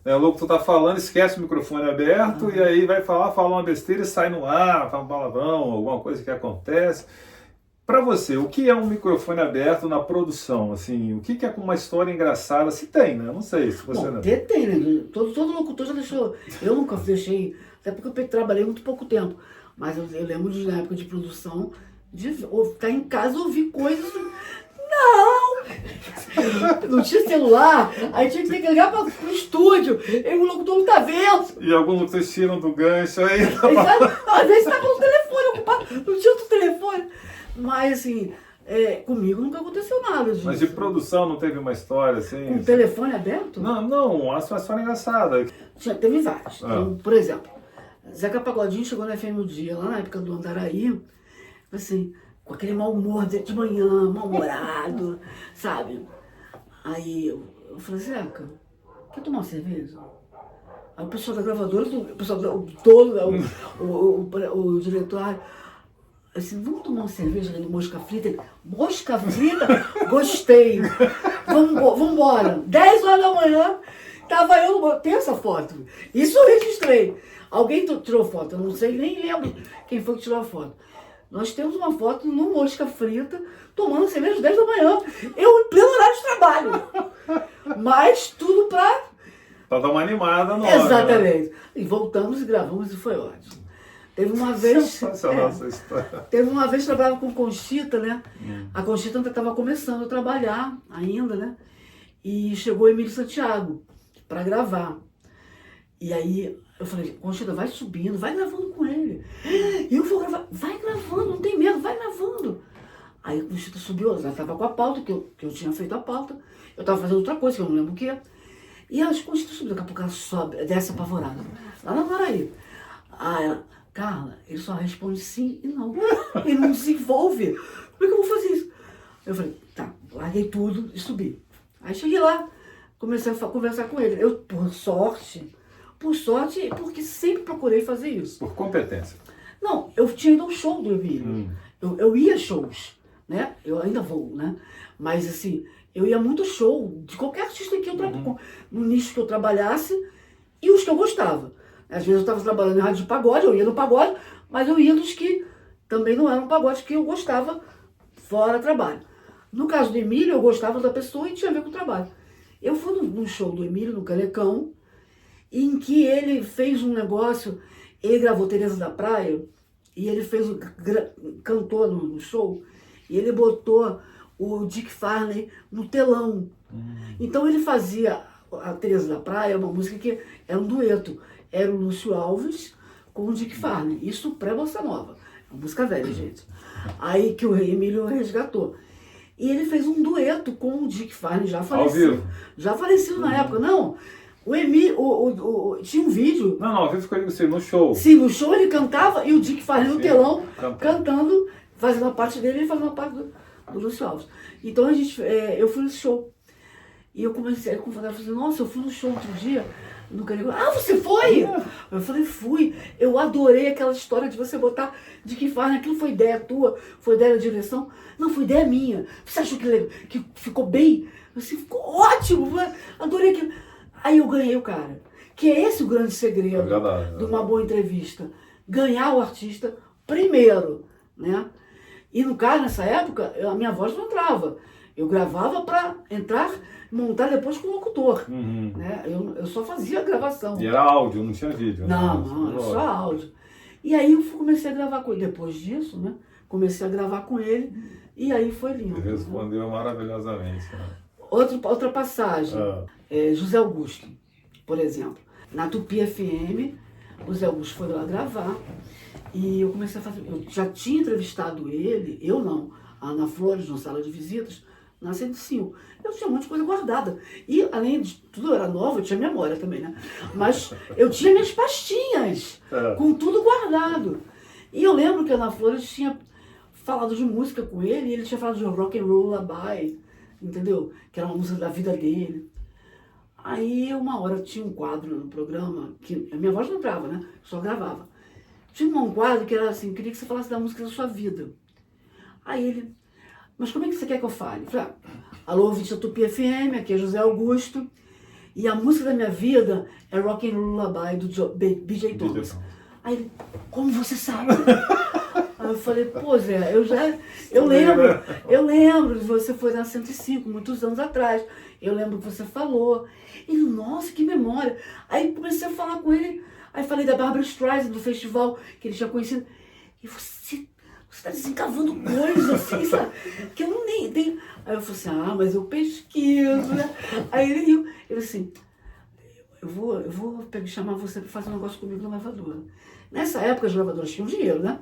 Speaker 1: O locutor está falando, esquece o microfone aberto e aí vai fala uma besteira e sai no ar, fala um palavrão, alguma coisa que acontece. Para você, o que é um microfone aberto na produção? Assim, o que é uma história engraçada? Se tem, né? Não sei se você...
Speaker 2: Bom, tem, né? Todo locutor já deixou... Eu nunca deixei, até porque eu trabalhei muito pouco tempo. Mas eu lembro de, na época de produção, de estar em casa e ouvir coisas. Não tinha celular, aí tinha que ter que ligar para o estúdio, e o locutor não tá vendo.
Speaker 1: E alguns locutores tiram do gancho aí.
Speaker 2: Às vezes tá com o telefone ocupado, não tinha outro telefone. Mas assim, comigo nunca aconteceu nada disso.
Speaker 1: Mas de produção não teve uma história assim?
Speaker 2: Com o telefone aberto?
Speaker 1: Não, uma situação engraçada.
Speaker 2: Teve vários. Então, por exemplo, Zeca Pagodinho chegou na FM o Dia, lá na época do Andaraí, assim, com aquele mau humor de manhã, mal-humorado, sabe? Aí eu falei, Zeca, quer tomar uma cerveja? Aí o pessoal da gravadora, o pessoal do dono, o diretor, assim, vamos tomar uma cerveja ali no Mosca Frita? Ele, Mosca Frita? Gostei. Vamos embora. 10 horas da manhã, tava eu, tem essa foto. Isso eu registrei. Alguém tirou foto, eu não sei, nem lembro quem foi que tirou a foto. Nós temos uma foto no Mosca Frita, tomando cerveja às 10 da manhã. Eu em pleno horário de trabalho. Mas tudo pra
Speaker 1: dar uma animada no
Speaker 2: Exatamente. E voltamos e gravamos e foi ótimo. Teve uma vez. Teve uma vez que eu trabalhava com Conchita, né? A Conchita ainda estava começando a trabalhar ainda, né? E chegou o Emílio Santiago para gravar. E aí eu falei, Conchita, vai subindo, vai gravando com ele. Eu vou gravar, vai gravando, não tem medo, vai gravando. Aí a Conchita subiu, ela estava com a pauta, que eu tinha feito a pauta. Eu estava fazendo outra coisa, que eu não lembro o que. E a Conchita subiu, daqui a pouco ela sobe, desce apavorada. Lá na Maraí. Aí ela, Carla, ele só responde sim e não. Ele não desenvolve. Como é que eu vou fazer isso? Eu falei, tá, larguei tudo e subi. Aí cheguei lá, comecei a conversar com ele. Eu, por sorte, porque sempre procurei fazer isso.
Speaker 1: Por competência.
Speaker 2: Não, eu tinha ido ao show do Emílio. Eu ia a shows, né? Eu ainda vou, né? Mas assim, eu ia muito show de qualquer artista que eu no nicho que eu trabalhasse e os que eu gostava. Às vezes eu estava trabalhando em rádio de pagode, eu ia no pagode, mas eu ia dos que também não eram pagode que eu gostava fora trabalho. No caso do Emílio, eu gostava da pessoa e tinha a ver com o trabalho. Eu fui num show do Emílio, no Canecão, em que ele fez um negócio, ele gravou Teresa da Praia, e ele cantou no show, e ele botou o Dick Farney no telão. Então ele fazia a Teresa da Praia, uma música que era um dueto. Era o Lúcio Alves com o Dick Farney. Isso pré-bossa nova. É uma música velha, gente. Aí que o Emílio resgatou. E ele fez um dueto com o Dick Farney, já falecido.
Speaker 1: Ao vivo?
Speaker 2: Já falecido na época. Não, o Emílio, tinha um vídeo.
Speaker 1: Não, ao vivo ficou assim, no show.
Speaker 2: Sim, no show ele cantava e o Dick Farney no telão, cantando, fazendo a parte dele e ele fazendo a parte do Lúcio Alves. Então eu fui nesse show. E eu comecei a conversar, eu falei, nossa, eu fui no show outro dia. No Canecão. Ah, você foi? Eu falei, fui. Eu adorei aquela história de você botar de que faz. Aquilo foi ideia tua, foi ideia da direção. Não, foi ideia minha. Você achou que ficou bem? Assim, ficou ótimo. Adorei aquilo. Aí eu ganhei o cara. Que é esse o grande segredo de uma boa entrevista. Ganhar o artista primeiro, né? E no caso, nessa época, a minha voz não entrava. Eu gravava para entrar, montar depois com o locutor. Né? Eu só fazia a gravação.
Speaker 1: E era áudio, não tinha vídeo.
Speaker 2: Não, era só áudio. E aí eu comecei a gravar com ele. Depois disso, né? Comecei a gravar com ele e aí foi lindo.
Speaker 1: Ele respondeu maravilhosamente. Né?
Speaker 2: Outra passagem. José Augusto, por exemplo. Na Tupi FM, o José Augusto foi lá gravar e eu comecei a fazer... Eu já tinha entrevistado ele, eu não, a Ana Flores, na sala de visitas, na 105. Eu tinha um monte de coisa guardada. E, além de tudo, eu era nova, eu tinha memória também, né? Mas eu tinha minhas pastinhas, com tudo guardado. E eu lembro que a Ana Flores tinha falado de música com ele, e ele tinha falado de Rock and Roll Lullaby, entendeu? Que era uma música da vida dele. Aí, uma hora, tinha um quadro no programa, que a minha voz não entrava, né? Só gravava. Tinha um quadro que era assim, queria que você falasse da música da sua vida. Aí ele... Mas como é que você quer que eu fale? Eu falei, alô, ouvinte da Tupi FM, aqui é José Augusto. E a música da minha vida é Rock and Roll Lullaby, do B.J. Thomas. Aí ele, como você sabe? Aí eu falei, pô Zé, eu lembro, você foi na 105, muitos anos atrás. Eu lembro que você falou. Ele, nossa, que memória. Aí comecei a falar com ele, aí falei da Barbra Streisand, do festival que ele tinha conhecido. E você está desencavando coisas, assim, sabe? Que eu não nem tenho. Aí eu falei assim, mas eu pesquiso, né? Aí ele assim, eu vou chamar você para fazer um negócio comigo na gravadora. Nessa época as gravadoras tinham dinheiro, né?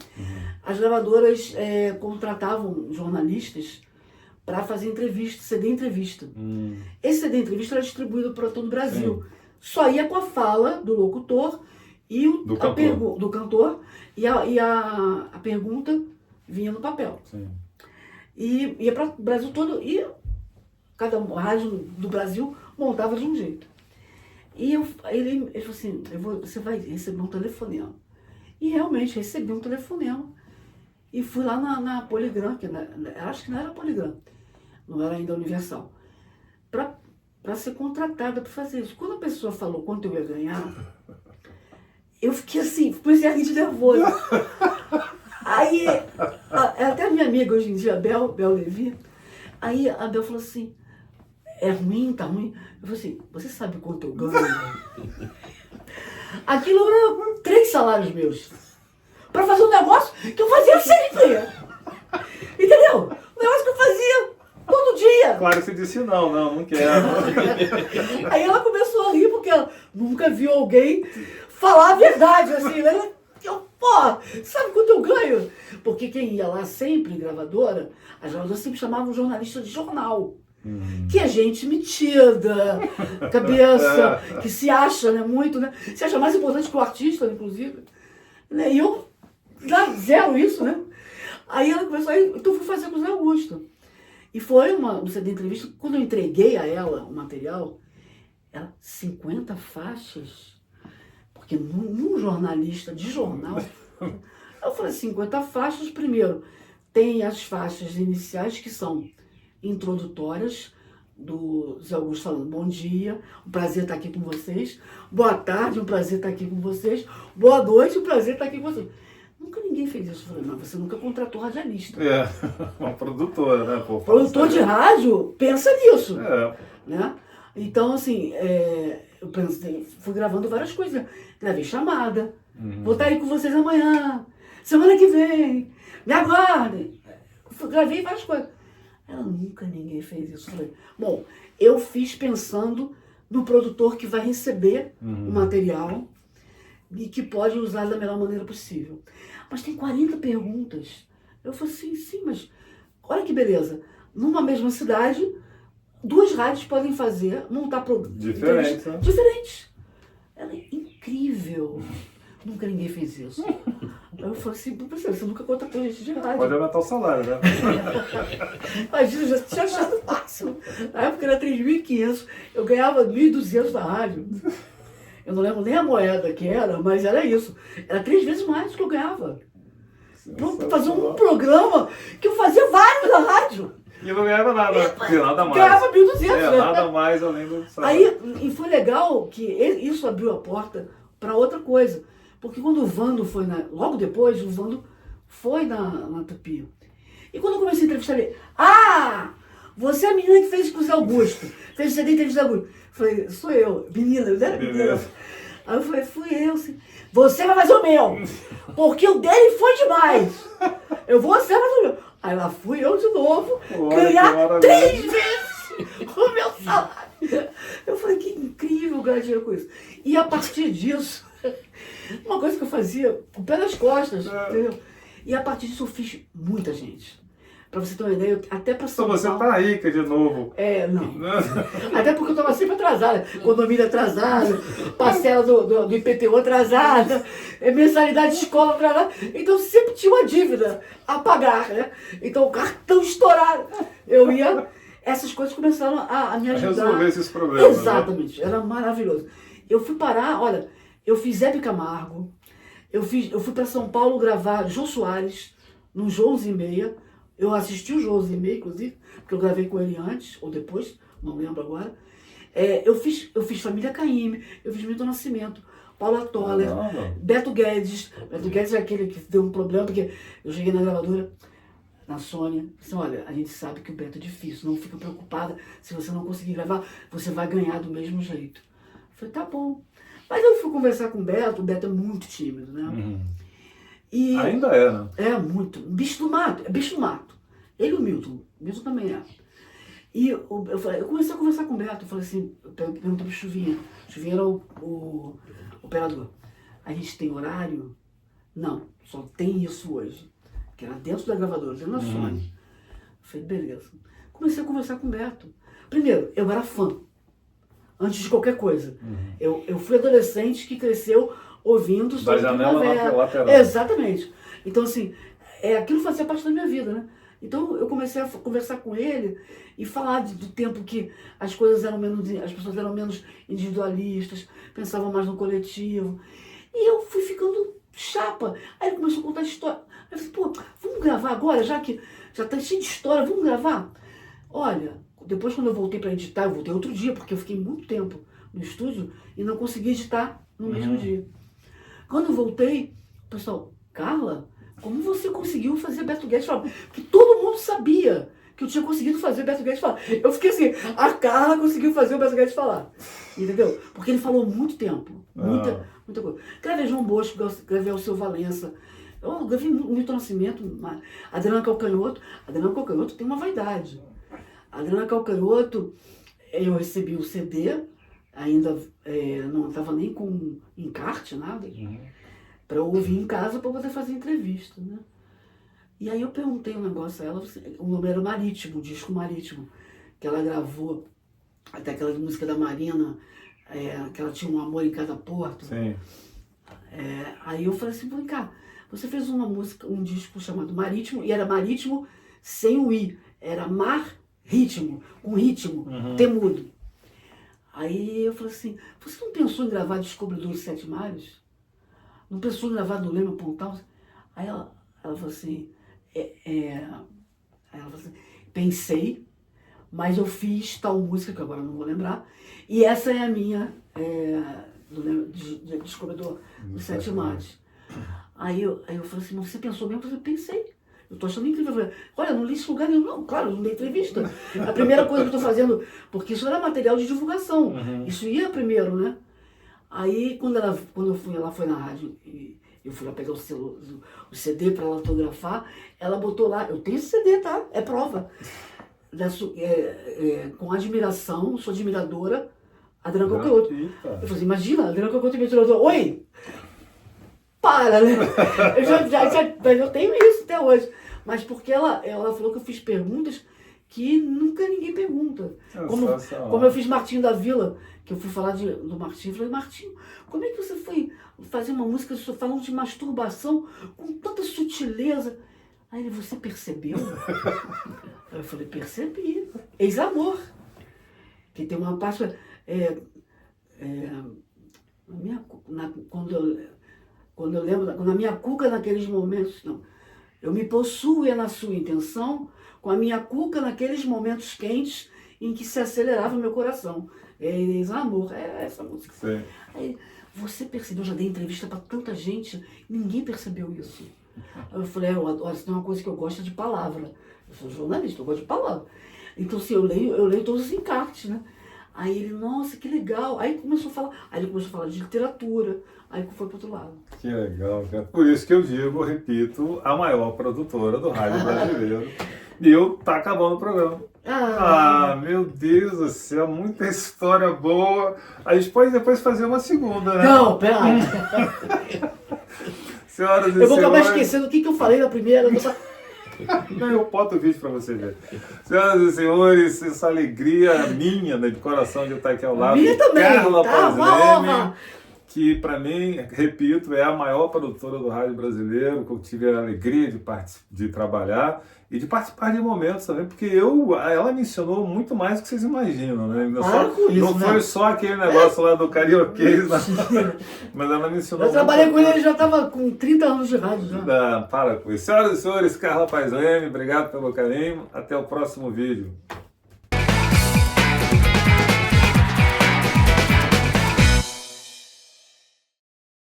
Speaker 2: As gravadoras contratavam jornalistas para fazer entrevista, CD entrevista. Esse CD entrevista era distribuído para todo o Brasil. Só ia com a fala do locutor e do cantor e a pergunta vinha no papel.
Speaker 1: Sim.
Speaker 2: E ia para o Brasil todo e cada rádio do Brasil montava de um jeito. E ele falou assim, você vai receber um telefonema. E realmente recebi um telefonema. E fui lá na Poligram, acho que não era Poligram, não era ainda Universal, para ser contratada para fazer isso. Quando a pessoa falou quanto eu ia ganhar, eu fiquei assim, comecei a rir de nervoso. Aí, até a minha amiga hoje em dia, Bel Levi, aí a Bel falou assim, é ruim, tá ruim? Eu falei assim, você sabe quanto eu ganho? Aquilo era 3 salários meus. Pra fazer um negócio que eu fazia sempre. Entendeu? Um negócio que eu fazia todo dia.
Speaker 1: Claro que você disse não quero.
Speaker 2: Aí ela começou a rir, porque ela nunca viu alguém falar a verdade, assim, né? Sabe quanto eu ganho? Porque quem ia lá sempre, gravadora, as gravadoras sempre chamavam jornalista de jornal. Que é gente metida, cabeça, que se acha, né, muito, né? Se acha mais importante que o artista, inclusive. Né? E eu, zero isso, né? Aí ela começou, então eu fui fazer com o Zé Augusto. E foi um CD entrevista, quando eu entreguei a ela o material, ela, 50 faixas, porque num jornalista de jornal, eu falei, 50 faixas, primeiro, tem as faixas iniciais que são introdutórias, do Zé Augusto falando, bom dia, um prazer estar aqui com vocês, boa tarde, um prazer estar aqui com vocês, boa noite, um prazer estar aqui com vocês. Nunca ninguém fez isso. Eu falei, mas você nunca contratou radialista.
Speaker 1: Uma produtora, né? Pô,
Speaker 2: produtor de rádio, pensa nisso. Né? Então, assim, eu pensei, fui gravando várias coisas. Gravei chamada, vou estar aí com vocês amanhã, semana que vem, me aguardem. Gravei várias coisas. Nunca ninguém fez isso. Eu falei, bom, eu fiz pensando no produtor que vai receber o material e que pode usar da melhor maneira possível. Mas tem 40 perguntas. Eu falei, sim, mas olha que beleza. Numa mesma cidade, 2 rádios podem montar produtos diferentes. Ela é incrível. Nunca ninguém fez isso. Eu falei assim, você nunca contratou gente de rádio.
Speaker 1: Pode aumentar o salário, né?
Speaker 2: Imagina, eu já tinha achado o máximo. Na época era 3.500, eu ganhava 1.200 na rádio. Eu não lembro nem a moeda que era, mas era isso. Era 3 vezes mais do que eu ganhava. Pra fazer um programa que eu fazia vários na rádio.
Speaker 1: E não ganhava nada mais.
Speaker 2: Ganhava 1.200, né?
Speaker 1: Nada mais além do salário.
Speaker 2: Aí, e foi legal que isso abriu a porta para outra coisa. Porque quando o Vando foi logo depois, o Vando foi na Tupi. E quando eu comecei a entrevistar ele, você é a menina que fez com o Zé Augusto. Fez o CD entrevista com o Zé Augusto. Eu falei, sou eu, menina, eu era menina. Aí eu falei, fui eu, sim. Você vai fazer o meu, porque o dele foi demais. Você vai fazer o meu. Aí lá fui eu de novo, ganhar 3 vezes o meu salário. Eu falei, que incrível ganhar dinheiro com isso. E a partir disso, uma coisa que eu fazia com o pé nas costas, entendeu? E a partir disso eu fiz muita gente. Pra você ter uma ideia, até pra São Paulo...
Speaker 1: Então você tá rica de novo.
Speaker 2: Não. Até porque eu tava sempre atrasada. Condomínio atrasado, parcela do IPTU atrasada, mensalidade de escola atrasada. Então sempre tinha uma dívida a pagar, né? Então o cartão estourado. Essas coisas começaram a me ajudar.
Speaker 1: A resolver esses problemas.
Speaker 2: Exatamente. Né? Era maravilhoso. Eu fui parar, olha, eu fiz Hebe Camargo, eu fui para São Paulo gravar Jô Soares, no Jô 11h30. Eu assisti o Jô 11h30, inclusive, porque eu gravei com ele antes, ou depois, não lembro agora. Eu fiz Família Caymmi, eu fiz Milton Nascimento, Paula Toller, Beto Guedes. Beto Guedes é aquele que deu um problema, porque eu cheguei na gravadora, na Sônia, disse, olha, a gente sabe que o Beto é difícil, não fica preocupada, se você não conseguir gravar, você vai ganhar do mesmo jeito. Eu falei, tá bom. Mas eu fui conversar com o Beto é muito tímido, né? E
Speaker 1: Ainda é, né?
Speaker 2: é muito. Bicho do mato, é bicho do mato. Ele e o Milton. O Milton também é. E eu comecei a conversar com o Beto, eu falei assim, eu perguntei pro Chuvinha. Chuvinha era o operador. A gente tem horário? Não, só tem isso hoje. Que era dentro da gravadora, dentro da Sony. Eu falei, beleza. Comecei a conversar com o Beto. Primeiro, eu era fã. Antes de qualquer coisa. Eu fui adolescente que cresceu ouvindo
Speaker 1: Da janela lateral.
Speaker 2: Exatamente. Então, assim, aquilo fazia parte da minha vida, né? Então, eu comecei a conversar com ele e falar do tempo que as pessoas eram menos individualistas, pensavam mais no coletivo. E eu fui ficando chapa. Aí ele começou a contar história. Aí eu falei, pô, vamos gravar agora, já que já tá cheio de história, vamos gravar? Olha, depois quando eu voltei para editar, eu voltei outro dia, porque eu fiquei muito tempo no estúdio e não consegui editar no mesmo dia. Quando eu voltei, o pessoal, Carla, como você conseguiu fazer Beto Guedes falar? Porque todo mundo sabia que eu tinha conseguido fazer o Beto Guedes falar. Eu fiquei assim, a Carla conseguiu fazer o Beto Guedes falar. Entendeu? Porque ele falou muito tempo. Muita coisa. Gravei João Bosco, gravei Alceu Valença. Eu gravei Milton Nascimento, Adriana Calcanhoto. Adriana Calcanhoto tem uma vaidade. Adriana Calcanhoto, eu recebi o CD, ainda não estava nem com encarte, nada. Para eu ouvir em casa para poder fazer entrevista, né? E aí eu perguntei um negócio a ela, o nome era Marítimo, o disco Marítimo, que ela gravou, até aquela música da Marina, que ela tinha um amor em cada porto.
Speaker 1: Sim.
Speaker 2: Aí eu falei assim, vem cá, você fez uma música, um disco chamado Marítimo, e era Marítimo sem o I, era Mar Ritmo, com ritmo, temudo. Aí eu falei assim, você não pensou em gravar Descobridor dos Sete Mares? Não pensou em gravar do Lema Pontal? Aí ela falou assim, pensei, mas eu fiz tal música, que agora não vou lembrar, e essa é a minha, de Descobridor dos Sete Mares. Aí eu falei assim, mas você pensou mesmo? Eu falei, pensei. Eu tô achando incrível. Eu falei, olha, não li isso em lugar nenhum. Não, claro, não dei entrevista. A primeira coisa que eu tô fazendo, porque isso era material de divulgação. Isso ia primeiro, né? Aí, quando eu fui, ela foi na rádio, e eu fui lá pegar o CD para ela autografar, ela botou lá, eu tenho esse CD, tá? É prova. Com admiração, sou admiradora, Adriana Calcanhoto. Eu falei assim, imagina, Adriana Calcanhoto me tirou, oi! Para, né? Eu tenho isso até hoje. Mas porque ela falou que eu fiz perguntas que nunca ninguém pergunta. Como eu fiz Martinho da Vila, que eu fui falar do Martinho. Eu falei, Martinho, como é que você foi fazer uma música falando de masturbação com tanta sutileza? Aí ele, você percebeu? Eu falei, percebi. Ex-amor. Que tem uma parte... Quando eu lembro, quando a minha cuca naqueles momentos... Não, eu me possuo na sua intenção, com a minha cuca naqueles momentos quentes em que se acelerava o meu coração. Ex-amor, é essa música.
Speaker 1: Sim.
Speaker 2: Aí, você percebeu, eu já dei entrevista para tanta gente, ninguém percebeu isso. Aí eu falei, olha, se tem uma coisa que eu gosto é de palavra. Eu sou jornalista, eu gosto de palavra. Então, assim, eu leio todos os encartes, né? Aí ele, nossa, que legal. Aí ele começou a falar de literatura, aí foi pro outro lado.
Speaker 1: Que legal, cara. Por isso que eu digo, repito, a maior produtora do rádio brasileiro. E eu tá acabando o programa. Meu Deus do céu, muita história boa. A gente pode depois fazer uma segunda, né?
Speaker 2: Não, pera aí.
Speaker 1: Senhoras e
Speaker 2: eu vou acabar
Speaker 1: senhores...
Speaker 2: esquecendo o que eu falei na primeira.
Speaker 1: Não, eu boto o vídeo para você ver. Senhoras e senhores, essa alegria minha, né, de coração de estar aqui ao lado.
Speaker 2: Minha também,
Speaker 1: Carla
Speaker 2: tá? Uma honra.
Speaker 1: Que para mim, repito, é a maior produtora do rádio brasileiro, que eu tive a alegria de trabalhar e de participar de momentos também, porque ela me ensinou muito mais do que vocês imaginam, né? Não foi só aquele negócio lá do karaokê, mas ela me ensinou.
Speaker 2: Eu trabalhei com ele, ele já estava com 30 anos de rádio. Já.
Speaker 1: Para com isso. Senhoras e senhores, Carla Paes Leme, obrigado pelo carinho. Até o próximo vídeo.